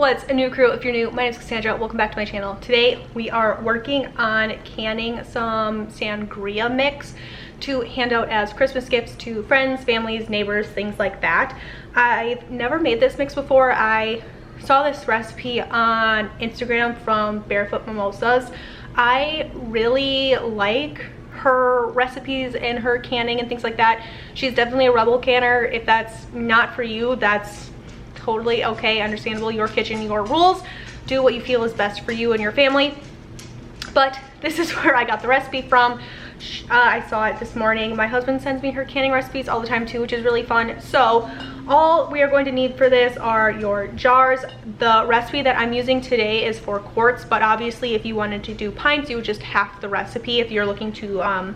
What's a new crew? If you're new, my name is Cassandra. Welcome back to my channel. Today we are working on canning some sangria mix to hand out as Christmas gifts to friends, families, neighbors, things like that. I've never made this mix before. I saw this recipe on Instagram from Barefoot Mimosas. I really like her recipes and her canning and things like that. She's definitely a rebel canner. If that's not for you, that's totally okay, understandable. Your kitchen, your rules. Do what you feel is best for you and your family. But this is where I got the recipe from. I saw it this morning. My husband sends me her canning recipes all the time too, which is really fun. So all we are going to need for this are your jars. The recipe that I'm using today is for quarts, but obviously if you wanted to do pints, you would just half the recipe if you're looking to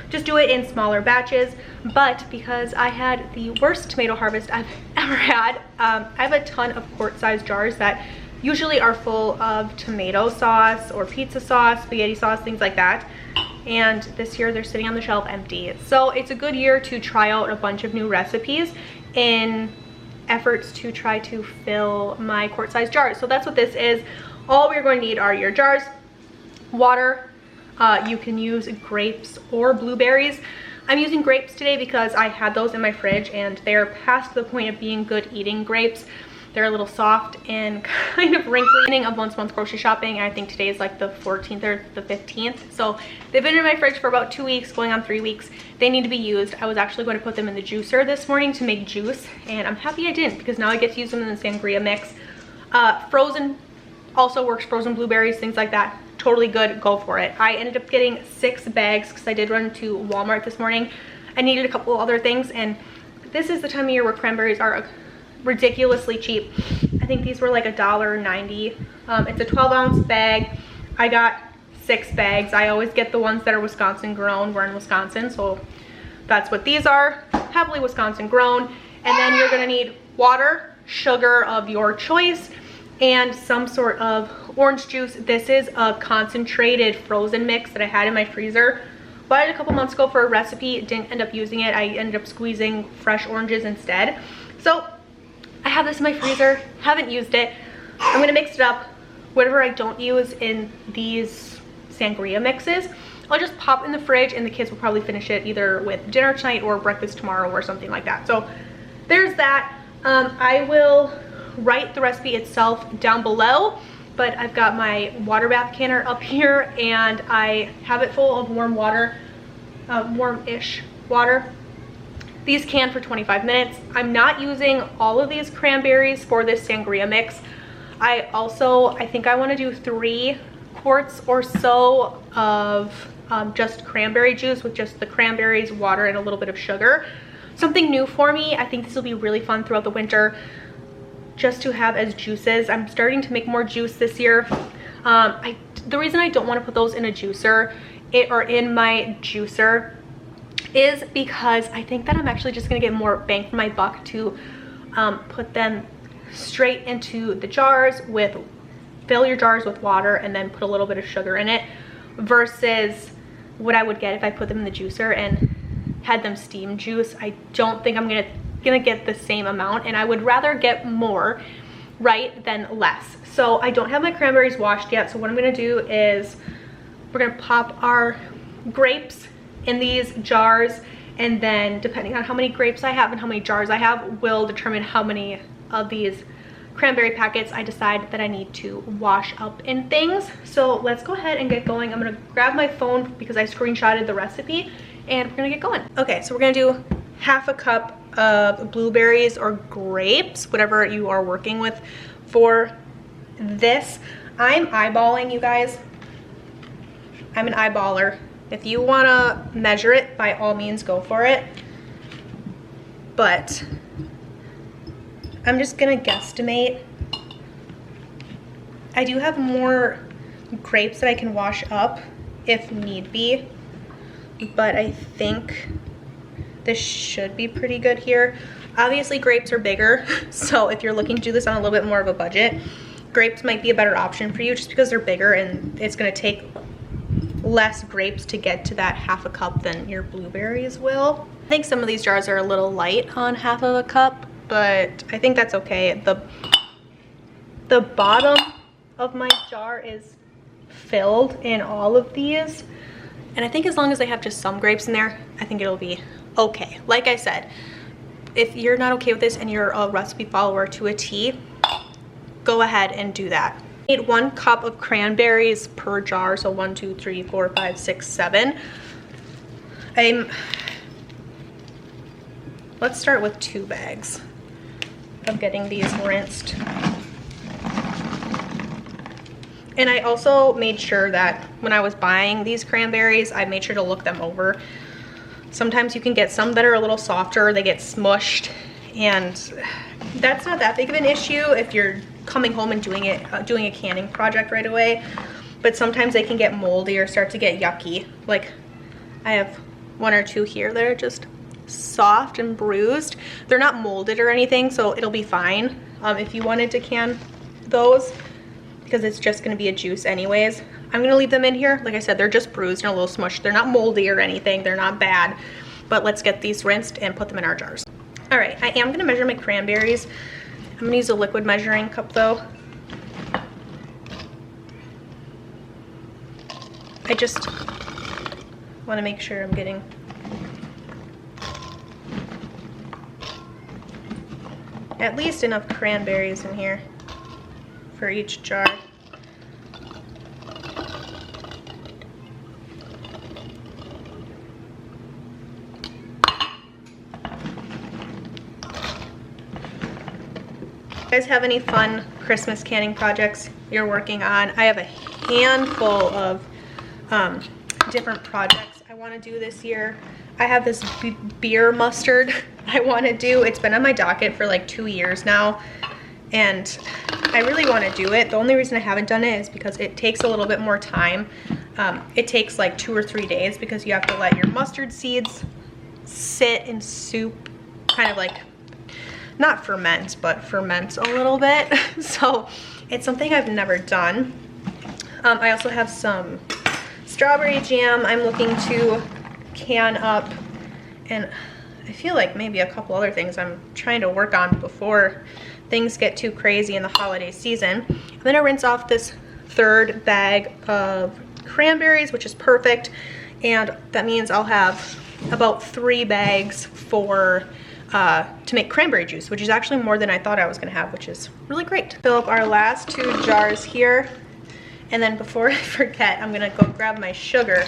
just do it in smaller batches. But because I had the worst tomato harvest I've ever had, I have a ton of quart-sized jars that usually are full of tomato sauce or pizza sauce, spaghetti sauce, things like that. And this year they're sitting on the shelf empty. So it's a good year to try out a bunch of new recipes in efforts to try to fill my quart-sized jars. So that's what this is. All we're going to need are your jars, water. You can use grapes or blueberries. I'm using grapes today because I had those in my fridge and they're past the point of being good eating grapes. They're a little soft and kind of wrinkly. Of once a month grocery shopping, and I think today is like the 14th or the 15th. So they've been in my fridge for about 2 weeks, going on 3 weeks. They need to be used. I was actually going to put them in the juicer this morning to make juice, and I'm happy I didn't because now I get to use them in the sangria mix. Frozen also works, frozen blueberries, things like that. Totally good, go for it. I ended up getting 6 bags because I did run to Walmart this morning. I needed a couple other things, and this is the time of year where cranberries are ridiculously cheap. I think these were like $1.90. It's a 12-ounce bag. I got 6 bags. I always get the ones that are Wisconsin grown. We're in Wisconsin, so that's what these are. Happily Wisconsin grown. And then you're gonna need water, sugar of your choice, and some sort of orange juice. This is a concentrated frozen mix that I had in my freezer. Bought it a couple months ago for a recipe. Didn't end up using it. I ended up squeezing fresh oranges instead. So I have this in my freezer, haven't used it. I'm gonna mix it up. Whatever I don't use in these sangria mixes, I'll just pop in the fridge and the kids will probably finish it either with dinner tonight or breakfast tomorrow or something like that. So there's that. I will write the recipe itself down below, but I've got my water bath canner up here and I have it full of warm water, warm-ish water. These can for 25 minutes. I'm not using all of these cranberries for this sangria mix. I think I want to do 3 quarts or so of just cranberry juice with just the cranberries, water, and a little bit of sugar. Something new for me. I think this will be really fun throughout the winter just to have as juices. I'm starting to make more juice this year. The reason I don't want to put those in a juicer or in my juicer is because I think that I'm actually just gonna get more bang for my buck to put them straight into the jars fill your jars with water and then put a little bit of sugar in it versus what I would get if I put them in the juicer and had them steam juice. I don't think I'm gonna get the same amount, and I would rather get more right than less. So I don't have my cranberries washed yet, so what I'm gonna do is we're gonna pop our grapes in these jars, and then depending on how many grapes I have and how many jars I have will determine how many of these cranberry packets I decide that I need to wash up in things. So let's go ahead and get going. I'm gonna grab my phone because I screenshotted the recipe and we're gonna get going. Okay, so we're gonna do half a cup of blueberries or grapes, whatever you are working with for this. I'm eyeballing, you guys. I'm an eyeballer. If you want to measure it, by all means, go for it. But I'm just going to guesstimate. I do have more grapes that I can wash up if need be. But I think this should be pretty good here. Obviously, grapes are bigger. So if you're looking to do this on a little bit more of a budget, grapes might be a better option for you just because they're bigger and it's going to take less grapes to get to that half a cup than your blueberries will. I think some of these jars are a little light on half of a cup, but I think that's okay. the bottom of my jar is filled in all of these. And I think as long as they have just some grapes in there, I think it'll be okay. Like I said, if you're not okay with this and you're a recipe follower to a T, go ahead and do that. I need 1 cup of cranberries per jar, so 1, 2, 3, 4, 5, 6, 7. Let's start with 2 bags of getting these rinsed. And I also made sure that when I was buying these cranberries, I made sure to look them over. Sometimes you can get some that are a little softer, they get smushed, and that's not that big of an issue if you're coming home and doing a canning project right away. But sometimes they can get moldy or start to get yucky. Like I have 1 or 2 here that are just soft and bruised. They're not molded or anything, so it'll be fine if you wanted to can those, because it's just going to be a juice anyways. I'm going to leave them in here. Like I said, they're just bruised and a little smushed. They're not moldy or anything. They're not bad. But let's get these rinsed and put them in our jars. All right, I am going to measure my cranberries. I'm going to use a liquid measuring cup though. I just want to make sure I'm getting at least enough cranberries in here for each jar. You guys have any fun Christmas canning projects you're working on? I have a handful of different projects I want to do this year. I have this beer mustard I want to do. It's been on my docket for like 2 years now, and I really want to do it. The only reason I haven't done it is because it takes a little bit more time. It takes like 2 or 3 days because you have to let your mustard seeds sit in soup, kind of like, not ferment, but ferment a little bit. So it's something I've never done. I also have some strawberry jam I'm looking to can up, and I feel like maybe a couple other things I'm trying to work on before things get too crazy in the holiday season. I'm gonna rinse off this 3rd bag of cranberries, which is perfect, and that means I'll have about 3 bags for to make cranberry juice, which is actually more than I thought I was gonna have, which is really great. Fill up our last 2 jars here, and then before I forget, I'm gonna go grab my sugar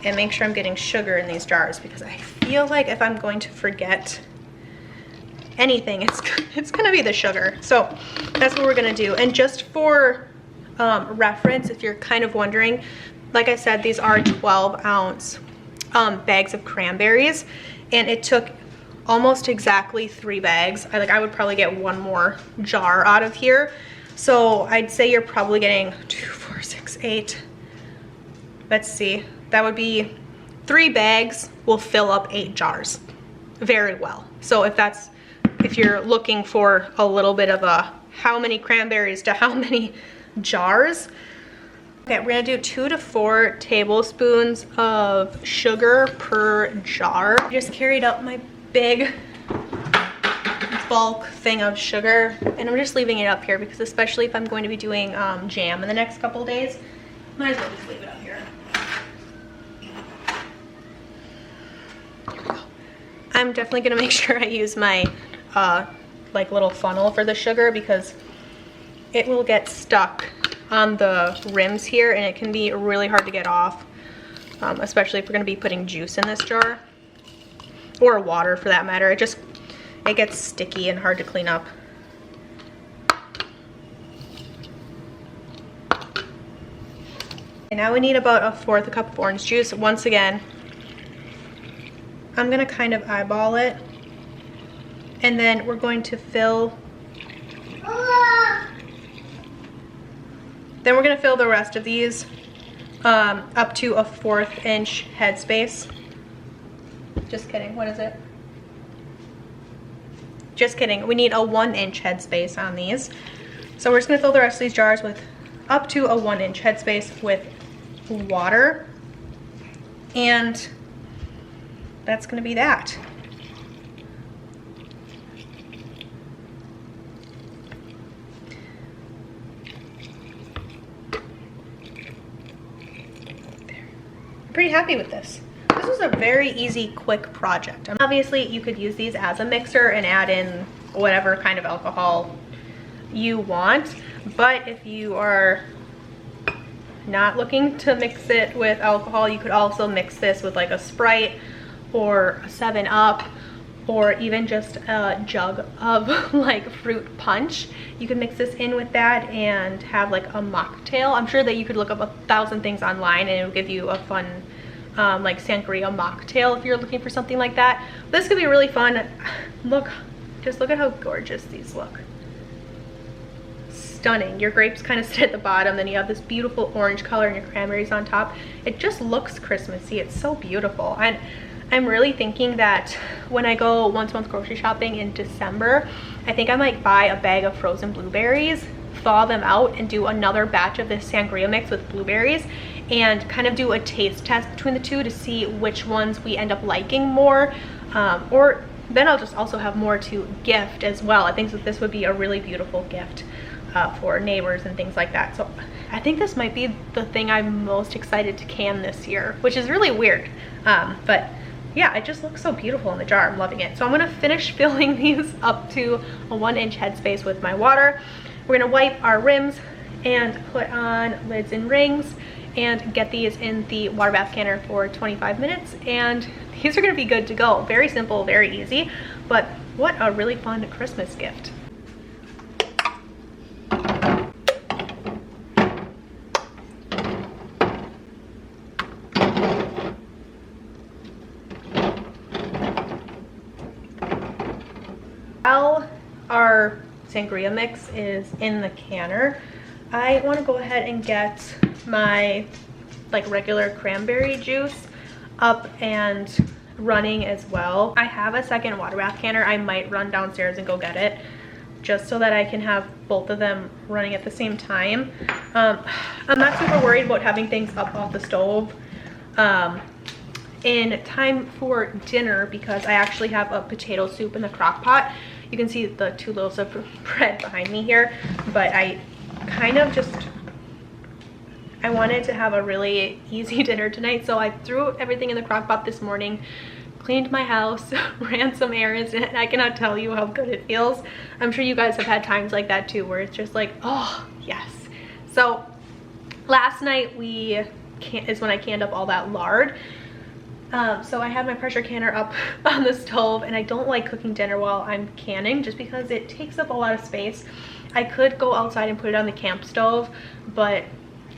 and make sure I'm getting sugar in these jars, because I feel like if I'm going to forget anything, it's gonna be the sugar. So that's what we're gonna do. And just for reference, if you're kind of wondering, like I said, these are 12-ounce bags of cranberries, and it took almost exactly 3 bags. I would probably get 1 more jar out of here. So I'd say you're probably getting 2, 4, 6, 8. Let's see. That would be 3 bags will fill up 8 jars very well. So if you're looking for a little bit of a how many cranberries to how many jars. Okay, we're gonna do 2 to 4 tablespoons of sugar per jar. I just carried up my big bulk thing of sugar, and I'm just leaving it up here because especially if I'm going to be doing jam in the next couple of days, might as well just leave it up here. Here we go. I'm definitely gonna make sure I use my like little funnel for the sugar, because it will get stuck on the rims here and it can be really hard to get off, especially if we're gonna be putting juice in this jar, or water for that matter. It gets sticky and hard to clean up. And now we need about 1/4 cup of orange juice. Once again, I'm gonna kind of eyeball it, and then we're going to fill the rest of these up to a 1/4 inch headspace. Just kidding, what is it? Just kidding, we need a 1 inch headspace on these. So we're just gonna fill the rest of these jars with up to a 1 inch headspace with water. And that's gonna be that. pretty happy with this. This was a very easy, quick project. Obviously, you could use these as a mixer and add in whatever kind of alcohol you want. But if you are not looking to mix it with alcohol, you could also mix this with like a Sprite or a 7-Up, or even just a jug of like fruit punch. You could mix this in with that and have like a mocktail. I'm sure that you could look up 1,000 things online and it will give you a fun like sangria mocktail if you're looking for something like that. This could be really fun. Look, just look at how gorgeous these look. Stunning. Your grapes kind of sit at the bottom, then you have this beautiful orange color and your cranberries on top. It just looks Christmassy. It's so beautiful. And I'm really thinking that when I go once a month grocery shopping in December, I think I might buy a bag of frozen blueberries, thaw them out, and do another batch of this sangria mix with blueberries and kind of do a taste test between the two to see which ones we end up liking more. Or then I'll just also have more to gift as well. I think that this would be a really beautiful gift for neighbors and things like that. So I think this might be the thing I'm most excited to can this year, which is really weird. But yeah, it just looks so beautiful in the jar. I'm loving it. So I'm gonna finish filling these up to a 1-inch headspace with my water. We're gonna wipe our rims and put on lids and rings and get these in the water bath canner for 25 minutes. And these are gonna be good to go. Very simple, very easy, but what a really fun Christmas gift. While our sangria mix is in the canner, I want to go ahead and get my like regular cranberry juice up and running as well. I have a second water bath canner. I might run downstairs and go get it just so that I can have both of them running at the same time. I'm not super worried about having things up off the stove in time for dinner because I actually have a potato soup in the crock pot. You can see the 2 loaves of bread behind me here, but I kind of just, I wanted to have a really easy dinner tonight, so I threw everything in the crock pot this morning, cleaned my house, ran some errands, and I cannot tell you how good it feels. I'm sure you guys have had times like that too, where it's just like, oh yes. So last night is when I canned up all that lard. So I had my pressure canner up on the stove, and I don't like cooking dinner while I'm canning just because it takes up a lot of space. I could go outside and put it on the camp stove, but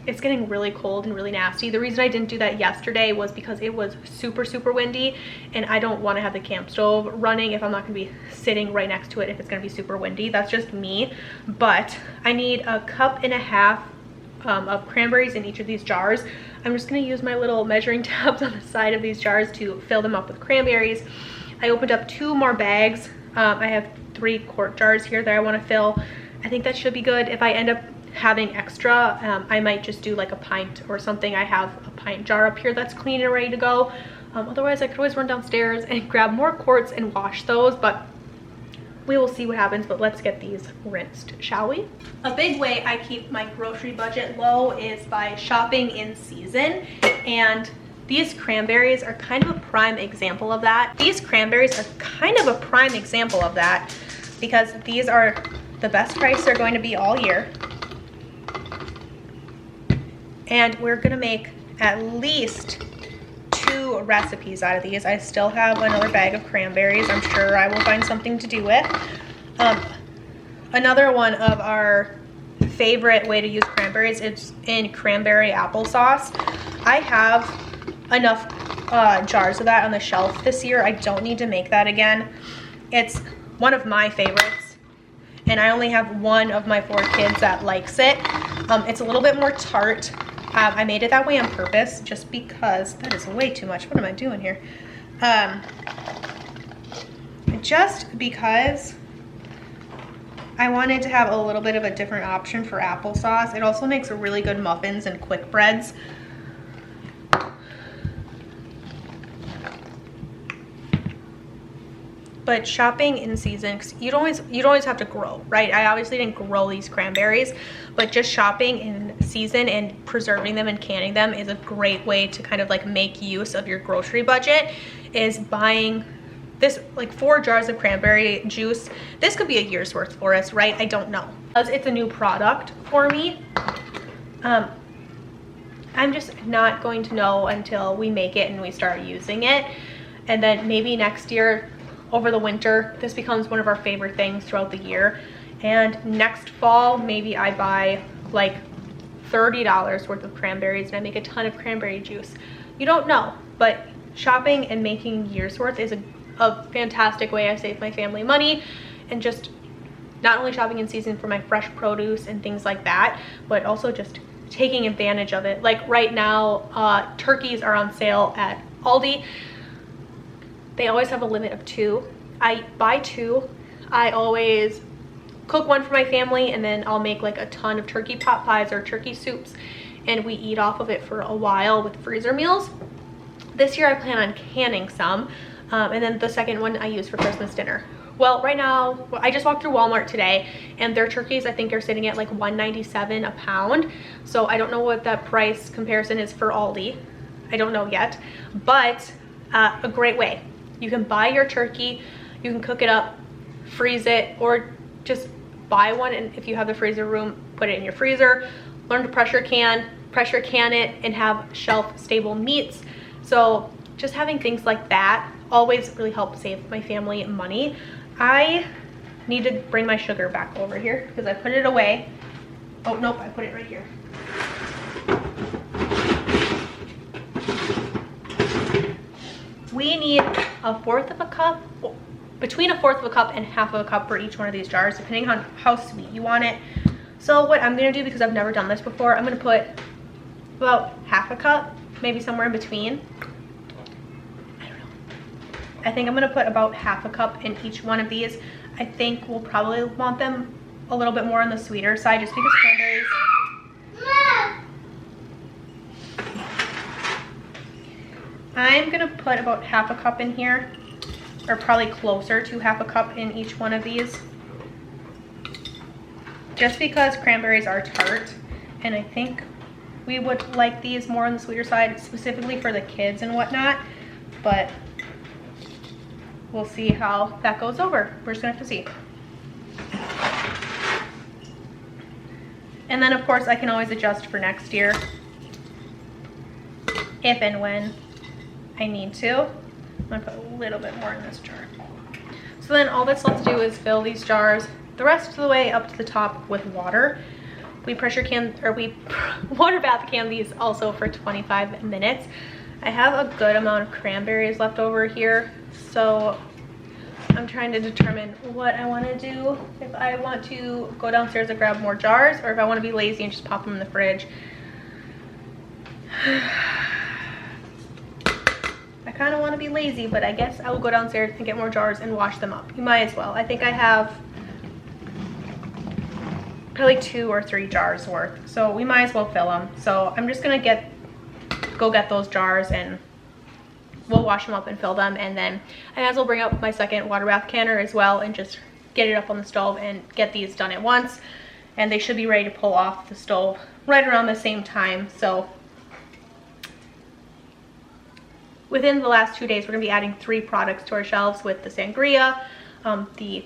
it's getting really cold and really nasty. The reason I didn't do that yesterday was because it was super, super windy, and I don't want to have the camp stove running if I'm not going to be sitting right next to it if it's going to be super windy. That's just me. But I need 1.5 cups of cranberries in each of these jars. I'm just going to use my little measuring tabs on the side of these jars to fill them up with cranberries. I opened up 2 more bags. I have 3 quart jars here that I want to fill. I think that should be good. If I end up having extra, I might just do like a pint or something. I have a pint jar up here that's clean and ready to go. Otherwise I could always run downstairs and grab more quarts and wash those, but we will see what happens. But let's get these rinsed, shall we? A big way I keep my grocery budget low is by shopping in season, and these cranberries are kind of a prime example of that. These cranberries are kind of a prime example of that because these are the best price they're going to be all year. And we're gonna make at least 2 recipes out of these. I still have another bag of cranberries. I'm sure I will find something to do with. Another one of our favorite way to use cranberries is in cranberry applesauce. I have enough jars of that on the shelf this year. I don't need to make that again. It's one of my favorites, and I only have one of my 4 kids that likes it. It's a little bit more tart. I made it that way on purpose just because that is way too much. What am I doing here? Just because I wanted to have a little bit of a different option for applesauce. It also makes really good muffins and quick breads. but shopping in season, because you don't always have to grow, right? I obviously didn't grow these cranberries, but just shopping in season and preserving them and canning them is a great way to kind of like make use of your grocery budget, is buying this like 4 jars of cranberry juice. This could be a year's worth for us, right? I don't know. As it's a new product for me, I'm just not going to know until we make it and we start using it. And then maybe next year over the winter, this becomes one of our favorite things throughout the year. And next fall, maybe I buy like $30 worth of cranberries and I make a ton of cranberry juice. You don't know, but shopping and making year's worth is a fantastic way I save my family money, and just not only shopping in season for my fresh produce and things like that, but also just taking advantage of it. Like right now, turkeys are on sale at Aldi. They always have a limit of 2. I buy 2. I always cook one for my family, and then I'll make like a ton of turkey pot pies or turkey soups, and we eat off of it for a while with freezer meals. This year I plan on canning some, and then the second one I use for Christmas dinner. Well, right now, I just walked through Walmart today, and their turkeys I think are sitting at like $1.97 a pound. So I don't know what that price comparison is for Aldi. I don't know yet, but a great way. You can buy your turkey, you can cook it up, freeze it, or just buy one, and if you have the freezer room, put it in your freezer. Learn to pressure can it, and have shelf stable meats. So just having things like that always really help save my family money. I need to bring my sugar back over here because I put it away. Oh, nope, I put it right here. We need a 1/4 of a cup, between a 1/4 of a cup and 1/2 of a cup for each one of these jars, depending on how sweet you want it. So what I'm gonna do, because I've never done this before, I'm gonna put about 1/2 a cup, maybe somewhere in between. I think I'm gonna put about 1/2 a cup in each one of these. I think we'll probably want them a little bit more on the sweeter side, just because cranberries. I'm gonna put about 1/2 a cup in here, or probably closer to 1/2 a cup in each one of these. Just because cranberries are tart, and I think we would like these more on the sweeter side, specifically for the kids and whatnot, but we'll see how that goes over. We're just gonna have to see. And then of course I can always adjust for next year if and when I need to. I'm gonna put a little bit more in this jar. So then all that's left to do is fill these jars the rest of the way up to the top with water. We water bath can these also for 25 minutes. I have a good amount of cranberries left over here, so I'm trying to determine what I want to do. If I want to go downstairs and grab more jars, or if I want to be lazy and just pop them in the fridge. I kind of want to be lazy, but I guess I will go downstairs and get more jars and wash them up. You might as well. I think I have probably 2 or 3 jars worth, so we might as well fill them. So I'm just gonna go get those jars, and we'll wash them up and fill them, and then I might as well bring up my second water bath canner as well and just get it up on the stove and get these done at once. And they should be ready to pull off the stove right around the same time. So within the last 2 days, we're gonna be adding 3 products to our shelves with the sangria, the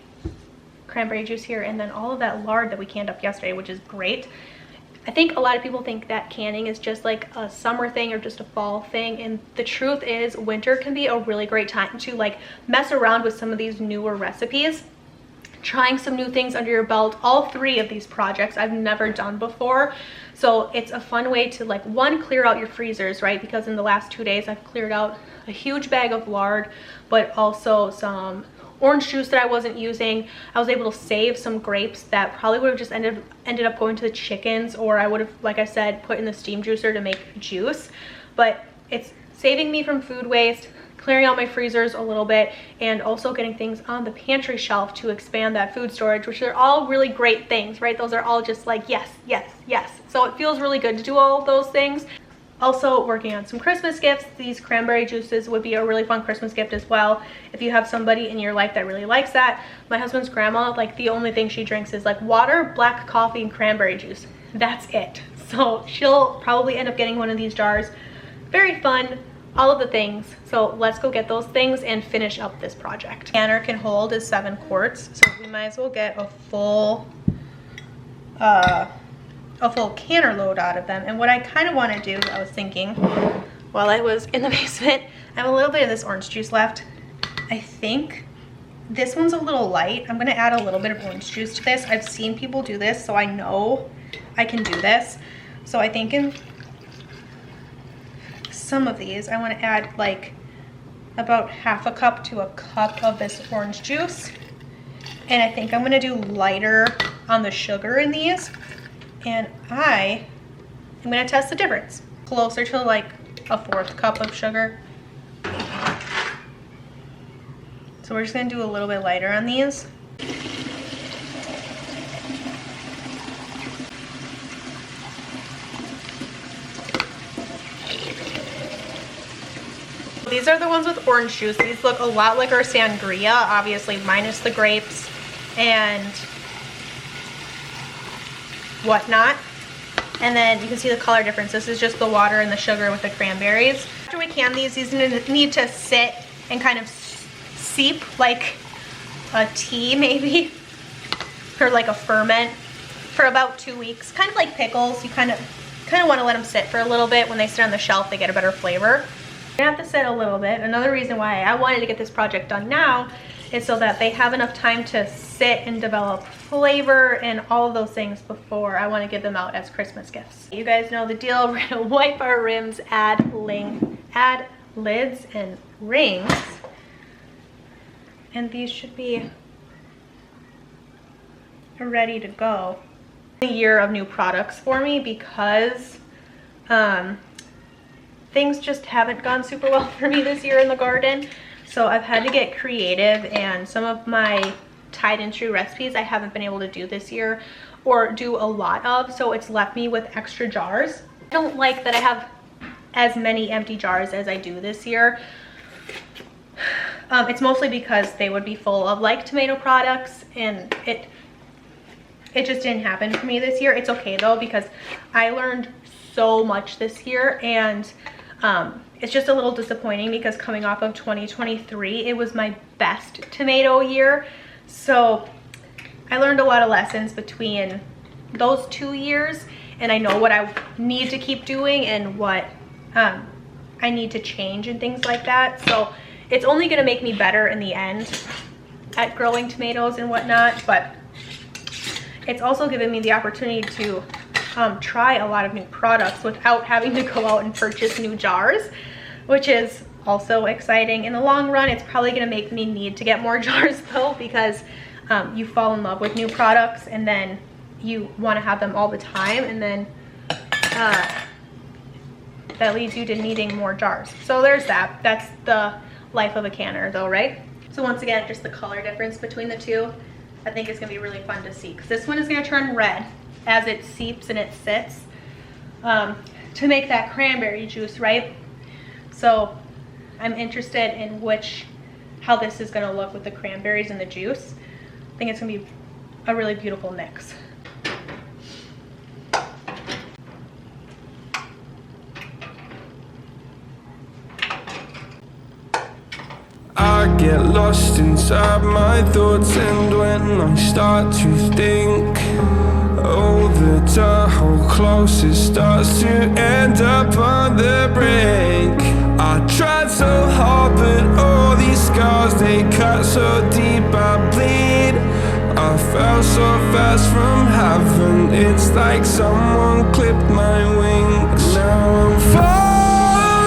cranberry juice here, and then all of that lard that we canned up yesterday, which is great. I think a lot of people think that canning is just like a summer thing or just a fall thing, and the truth is winter can be a really great time to like mess around with some of these newer recipes, trying some new things under your belt. All 3 of these projects I've never done before, so it's a fun way to like, one, clear out your freezers, right? Because in the last 2 days I've cleared out a huge bag of lard, but also some orange juice that I wasn't using. I was able to save some grapes that probably would have just ended up going to the chickens, or I would have, like I said, put in the steam juicer to make juice. But it's saving me from food waste, clearing out my freezers a little bit, and also getting things on the pantry shelf to expand that food storage, which are all really great things, right? Those are all just like yes, yes, yes. So it feels really good to do all of those things. Also working on some Christmas gifts. These cranberry juices would be a really fun Christmas gift as well if you have somebody in your life that really likes that. My husband's grandma, like the only thing she drinks is like water, black coffee, and cranberry juice. That's it. So she'll probably end up getting one of these jars. Very fun, all of the things. So let's go get those things and finish up this project. Canner can hold is 7 quarts, so we might as well get a full canner load out of them. And what I kind of want to do, I was thinking while I was in the basement, I have a little bit of this orange juice left. I think this one's a little light. I'm going to add a little bit of orange juice to this. I've seen people do this, so I know I can do this. So I think in some of these, I want to add like about half a cup to a cup of this orange juice. And I think I'm going to do lighter on the sugar in these. And I am going to test the difference. Closer to like a 1/4 cup of sugar. So we're just going to do a little bit lighter on these. These are the ones with orange juice. These look a lot like our sangria, obviously minus the grapes and whatnot. And then you can see the color difference. This is just the water and the sugar with the cranberries. After we can these need to sit and kind of seep like a tea maybe, or like a ferment for about 2 weeks. Kind of like pickles. You kind of want to let them sit for a little bit. When they sit on the shelf, they get a better flavor. They have to sit a little bit. Another reason why I wanted to get this project done now is so that they have enough time to sit and develop flavor and all of those things before I want to give them out as Christmas gifts. You guys know the deal. We're gonna wipe our rims, add lids and rings, and these should be ready to go. A year of new products for me because things just haven't gone super well for me this year in the garden. So I've had to get creative, and some of my tried and true recipes I haven't been able to do this year or do a lot of, so it's left me with extra jars. I don't like that I have as many empty jars as I do this year. It's mostly because they would be full of like tomato products, and it just didn't happen for me this year. It's okay though, because I learned so much this year, and it's just a little disappointing because coming off of 2023, it was my best tomato year. So I learned a lot of lessons between those 2 years, and I know what I need to keep doing and what I need to change and things like that. So it's only going to make me better in the end at growing tomatoes and whatnot, but it's also given me the opportunity to try a lot of new products without having to go out and purchase new jars, which is also exciting. In the long run, it's probably going to make me need to get more jars though, because you fall in love with new products and then you want to have them all the time, and then that leads you to needing more jars. So there's that. That's the life of a canner though, right? So once again, just the color difference between the two, I think it's going to be really fun to see, because this one is going to turn red as it seeps and it sits to make that cranberry juice, right? So I'm interested in how this is going to look with the cranberries and the juice. I think it's going to be a really beautiful mix. I get lost inside my thoughts, and when I start to think, oh, the time how close it starts to end up on the brink. I tried so hard, but all these scars, they cut so deep I bleed. I fell so fast from heaven, it's like someone clipped my wings. Now I'm falling,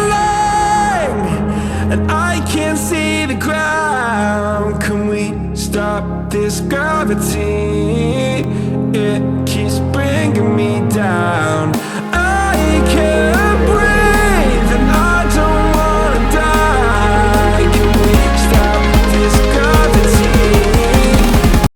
and I can't see the ground. Can we stop this gravity? It keeps bringing me down.